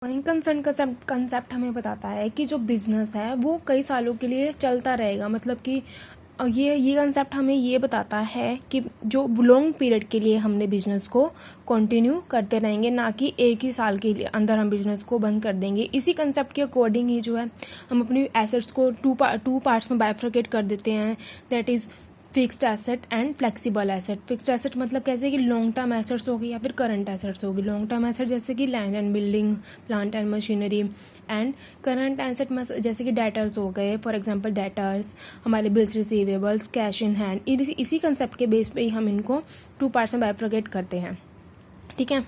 Going concern concept हमें बताता है कि जो बिजनेस है वो कई सालों के लिए चलता रहेगा। मतलब कि ये कंसेप्ट हमें ये बताता है कि जो लॉन्ग पीरियड के लिए हमने बिजनेस को कंटिन्यू करते रहेंगे, ना कि एक ही साल के लिए अंदर हम बिजनेस को बंद कर देंगे। इसी कंसेप्ट के अकॉर्डिंग ही जो है हम अपनी एसेट्स को टू पार्ट्स में बाइफरकेट कर देते हैं, that is fixed asset and flexible asset. Fixed asset मतलब कैसे कि लॉन्ग टर्म एसेट्स होगी या फिर करंट एसेट्स होगी। लॉन्ग टर्म एसेट जैसे कि land and building, plant and machinery, and current asset जैसे कि डेटर्स हो गए, फॉर एग्जांपल डेटर्स, हमारे bills receivables, cash in hand. इसी कंसेप्ट के बेस पे ही हम इनको टू पार्ट्स में बाइफरकेट करते हैं। ठीक है,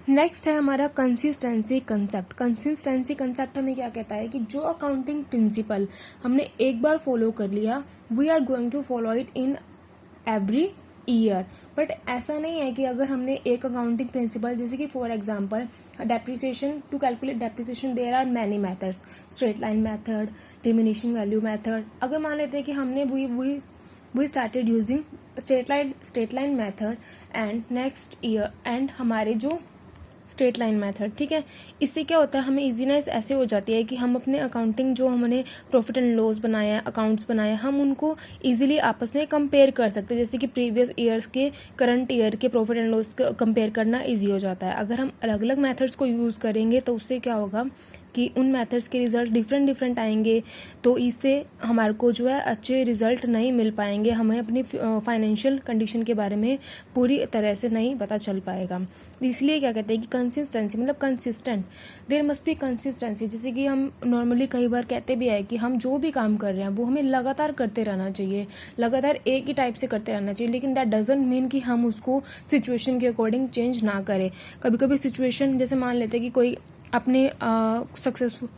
नेक्स्ट है हमारा कंसिस्टेंसी कंसेप्ट। कंसिस्टेंसी कंसेप्ट हमें क्या कहता है कि जो अकाउंटिंग प्रिंसिपल हमने एक बार फॉलो कर लिया, we are going to follow it in every year. But ऐसा नहीं है कि अगर हमने एक अकाउंटिंग प्रिंसिपल, जैसे कि for example depreciation, to calculate depreciation there are many methods, straight line method, diminishing value method. अगर मान लेते हैं कि हमने we started using straight line method and next year and हमारे जो स्ट्रेट लाइन मेथड, ठीक है, इससे क्या होता है, हमें इजीनेस ऐसे हो जाती है कि हम अपने अकाउंटिंग जो हमने प्रॉफिट एंड लॉस बनाया है, अकाउंट्स बनाए, हम उनको इजीली आपस में कंपेयर कर सकते हैं। जैसे कि प्रीवियस ईयर्स के करंट ईयर के प्रॉफिट एंड लॉस कंपेयर करना इजी हो जाता है। अगर हम अलग अलग मेथड्स को यूज़ करेंगे तो उससे क्या होगा कि उन मेथड्स के रिजल्ट डिफरेंट आएंगे, तो इससे हमारे को जो है अच्छे रिजल्ट नहीं मिल पाएंगे, हमें अपनी फाइनेंशियल कंडीशन के बारे में पूरी तरह से नहीं पता चल पाएगा। इसलिए क्या कहते हैं कि कंसिस्टेंसी मतलब consistent, there must be consistency. जैसे कि हम नॉर्मली कई बार कहते भी है कि हम जो भी काम कर रहे हैं वो हमें लगातार करते रहना चाहिए, लगातार एक ही टाइप से करते रहना चाहिए, लेकिन दैट डजंट मीन कि हम उसको सिचुएशन के अकॉर्डिंग चेंज ना करें। कभी कभी सिचुएशन, जैसे मान लेते हैं कि कोई अपने सक्सेसफुल,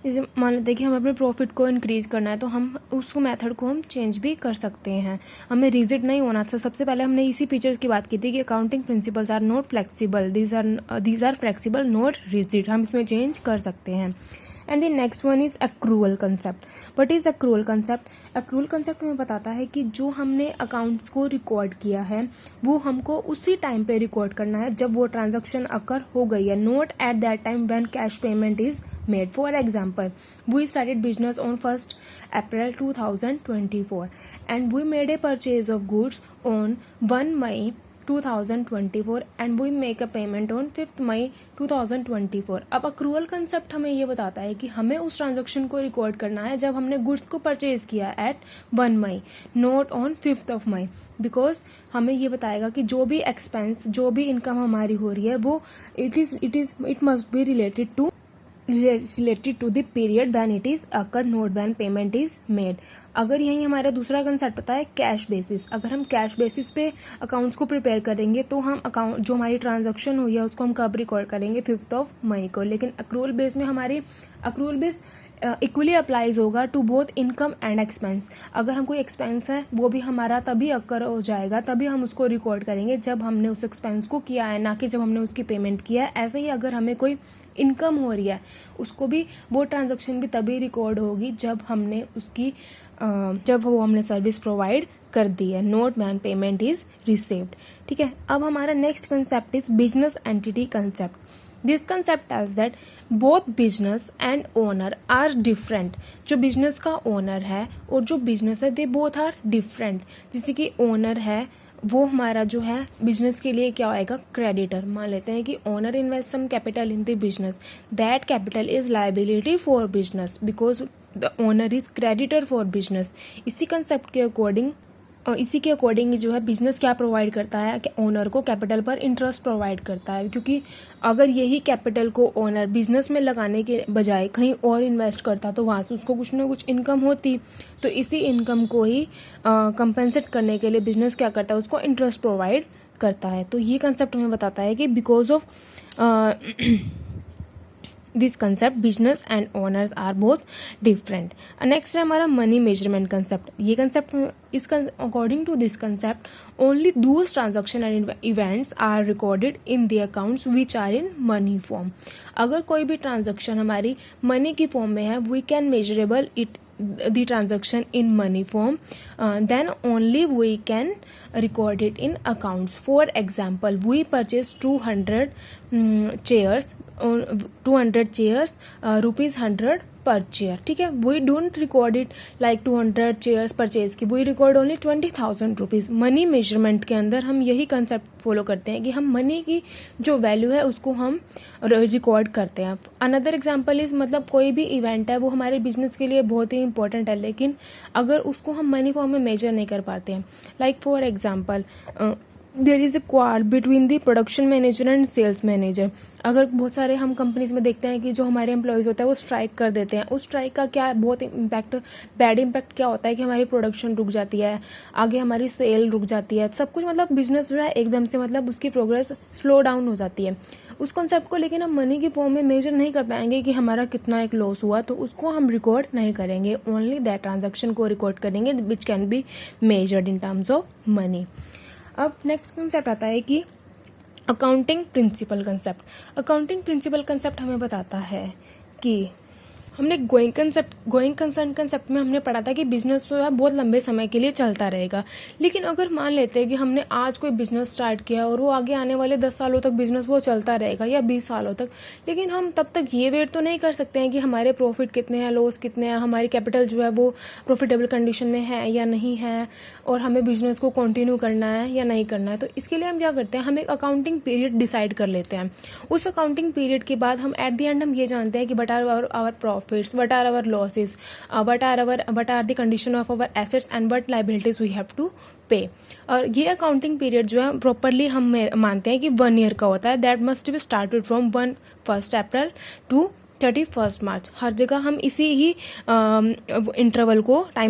जैसे मान लेते हैं कि हमें अपने प्रॉफिट को इंक्रीज करना है, तो हम उस मेथड को हम चेंज भी कर सकते हैं। हमें रिजिड नहीं होना। तो सबसे पहले हमने इसी फीचर्स की बात की थी कि accounting principles are not flexible, these are flexible not rigid, हम इसमें चेंज कर सकते हैं। And the next one is accrual concept. What is accrual concept? Accrual concept हमें बताता है कि जो हमने अकाउंट्स को रिकॉर्ड किया है वो हमको उसी टाइम पे रिकॉर्ड करना है जब वो ट्रांजैक्शन अकर हो गई है, not at that time when cash payment is made. For example, we started business on 1st April 2024 and we made a purchase of goods on 1 May 2024 and we make a payment on 5th May 2024. अब accrual concept हमें ये बताता है कि हमें उस transaction को record करना है जब हमने गुड्स को परचेज किया at 1 May, not on 5th of May, because हमें ये बताएगा कि जो भी एक्सपेंस, जो भी इनकम हमारी हो रही है वो it must be related to the period when it is occur, not when payment is made. अगर यही हमारा दूसरा कंसेप्ट होता है कैश बेसिस। अगर हम कैश बेसिस पे अकाउंट्स को प्रिपेयर करेंगे तो हम अकाउंट जो हमारी ट्रांजैक्शन हुई है उसको हम कब रिकॉर्ड करेंगे, 5th of May को। लेकिन अक्रूअल बेस में हमारी अक्रूअल बेस इक्वली अप्लाइज होगा to both income and expense. अगर हम कोई एक्सपेंस है वो भी हमारा तभी अकर हो जाएगा, तभी हम उसको रिकॉर्ड करेंगे जब हमने उस एक्सपेंस को किया है, ना कि जब हमने उसकी पेमेंट किया है। ऐसे ही अगर हमें कोई इनकम हो रही है उसको भी, वो ट्रांजैक्शन भी तभी रिकॉर्ड होगी जब हमने उसकी जब वो हमने सर्विस प्रोवाइड कर दी है, not when payment is received. ठीक है, अब हमारा next concept is business entity concept. This concept tells that both business and owner are different. जो बिजनेस का ओनर है और जो बिजनेस है दे बोथ आर डिफरेंट। जैसे कि ओनर है वो हमारा जो है बिजनेस के लिए क्या आएगा, क्रेडिटर। मान लेते हैं कि owner invest some capital in the business, that capital is liability for business because the owner is creditor for business. इसी कंसेप्ट के अकॉर्डिंग जो है बिजनेस क्या प्रोवाइड करता है, कि ओनर को कैपिटल पर इंटरेस्ट प्रोवाइड करता है, क्योंकि अगर यही कैपिटल को ओनर बिजनेस में लगाने के बजाय कहीं और इन्वेस्ट करता तो वहां से उसको कुछ ना कुछ इनकम होती। तो इसी इनकम को ही कंपेंसेट करने के लिए बिजनेस क्या करता है, उसको इंटरेस्ट प्रोवाइड करता है। तो ये कंसेप्ट हमें बताता है कि because of this concept business and owners are both different. Next है हमारा मनी मेजरमेंट कंसेप्ट। ये concept according to this concept only those transaction and events are recorded in the accounts which are in money form. अगर कोई भी transaction हमारी money की form में है, we can measurable it the transaction in money form, then only we can record it in accounts. For example, we purchased 200 chairs, rupees 100 per chair. ठीक है, we don't record it like 200 chairs purchase की, we record only 20,000 rupees. Money measurement के अंदर हम यही concept follow करते हैं कि हम मनी की जो वैल्यू है उसको हम रिकॉर्ड करते हैं. अनदर एग्जांपल इज, मतलब कोई भी इवेंट है वो हमारे बिजनेस के लिए बहुत ही इंपॉर्टेंट है, लेकिन अगर उसको हम मनी फॉर्म में मेजर नहीं कर पाते हैं. Like for example, there is a quarrel between the production manager and sales manager. अगर बहुत सारे हम कंपनीज में देखते हैं कि जो हमारे एम्प्लॉयज़ होते हैं वो स्ट्राइक कर देते हैं. उस स्ट्राइक का क्या बहुत इम्पैक्ट, बैड इम्पैक्ट क्या होता है कि हमारी प्रोडक्शन रुक जाती है, आगे हमारी सेल रुक जाती है, सब कुछ, मतलब बिजनेस जो है एकदम से, मतलब उसकी प्रोग्रेस स्लो डाउन हो जाती है. उस कॉन्सेप्ट को लेकिन हम मनी की फॉर्म में मेजर नहीं कर पाएंगे कि हमारा कितना एक लॉस हुआ, तो उसको हम रिकॉर्ड नहीं करेंगे. ओनली दैट ट्रांजैक्शन को रिकॉर्ड करेंगे which can be measured in terms of money. अब नेक्स्ट कंसेप्ट आता है कि accounting principle concept. Accounting principle concept हमें बताता है कि हमने गोइंग कंसर्न कंसेप्ट में हमने पढ़ा था कि बिजनेस जो है बहुत लंबे समय के लिए चलता रहेगा. लेकिन अगर मान लेते हैं कि हमने आज कोई बिजनेस स्टार्ट किया और वो आगे आने वाले 10 सालों तक बिजनेस वो चलता रहेगा या 20 सालों तक, लेकिन हम तब तक ये वेट तो नहीं कर सकते हैं कि हमारे प्रॉफिट कितने हैं, लॉस कितने हैं, हमारी कैपिटल जो है वो प्रॉफिटेबल कंडीशन में है या नहीं है, और हमें बिजनेस को कंटिन्यू करना है या नहीं करना है. तो इसके लिए हम क्या करते हैं, हम एक अकाउंटिंग पीरियड डिसाइड कर लेते हैं. उस अकाउंटिंग पीरियड के बाद हम एट द एंड हम ये जानते हैं कि what are our profits, what are our losses, what are the condition of our assets and what liabilities we have to पे. और ये अकाउंटिंग पीरियड जो है प्रॉपरली हम मानते हैं कि 1 ईयर का होता है. That must be started from 1 April to 31 March. हर जगह हम इसी ही टाइम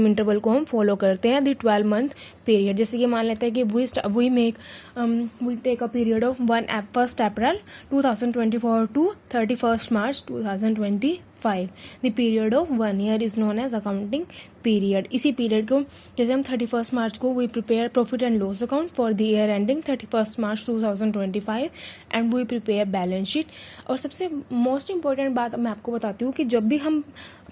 इंटरवल को हम फॉलो करते हैं, द 12 मंथ पीरियड. जैसे कि मान लेते हैं कि we take a period of 1 April 2024 to 31 March 2025. The period of 1 year is known as accounting period. इसी पीरियड को, जैसे हम 31 मार्च को we prepare profit and loss account for the year ending 31 March 2025 and we prepare balance sheet. और सबसे most important बात मैं आपको बताती हूँ कि जब भी हम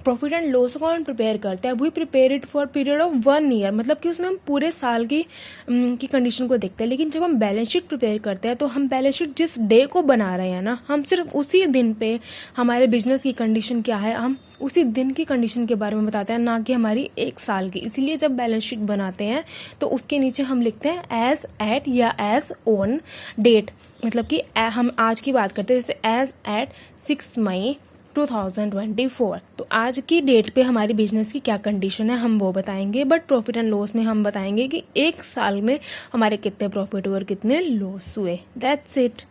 profit and loss account prepare करते हैं, we prepare it for period of 1 year, मतलब कि उसमें हम पूरे साल की कंडीशन को देखते हैं. लेकिन जब हम बैलेंस शीट प्रिपेयर करते हैं तो हम बैलेंस शीट जिस डे को बना रहे हैं ना, हम सिर्फ उसी दिन पे हमारे बिजनेस की कंडीशन क्या है, हम उसी दिन की कंडीशन के बारे में बताते हैं, ना कि हमारी 1 साल की. इसीलिए जब बैलेंस शीट बनाते हैं तो उसके नीचे हम लिखते हैं एज एट या एज ऑन डेट, मतलब कि हम आज की बात करते हैं, जैसे एज एट 6 मई 2024. तो आज की डेट पे हमारी बिजनेस की क्या कंडीशन है हम वो बताएंगे, बट प्रॉफिट एंड लॉस में हम बताएंगे कि 1 साल में हमारे कितने प्रॉफिट हुए और कितने लॉस हुए. That's it.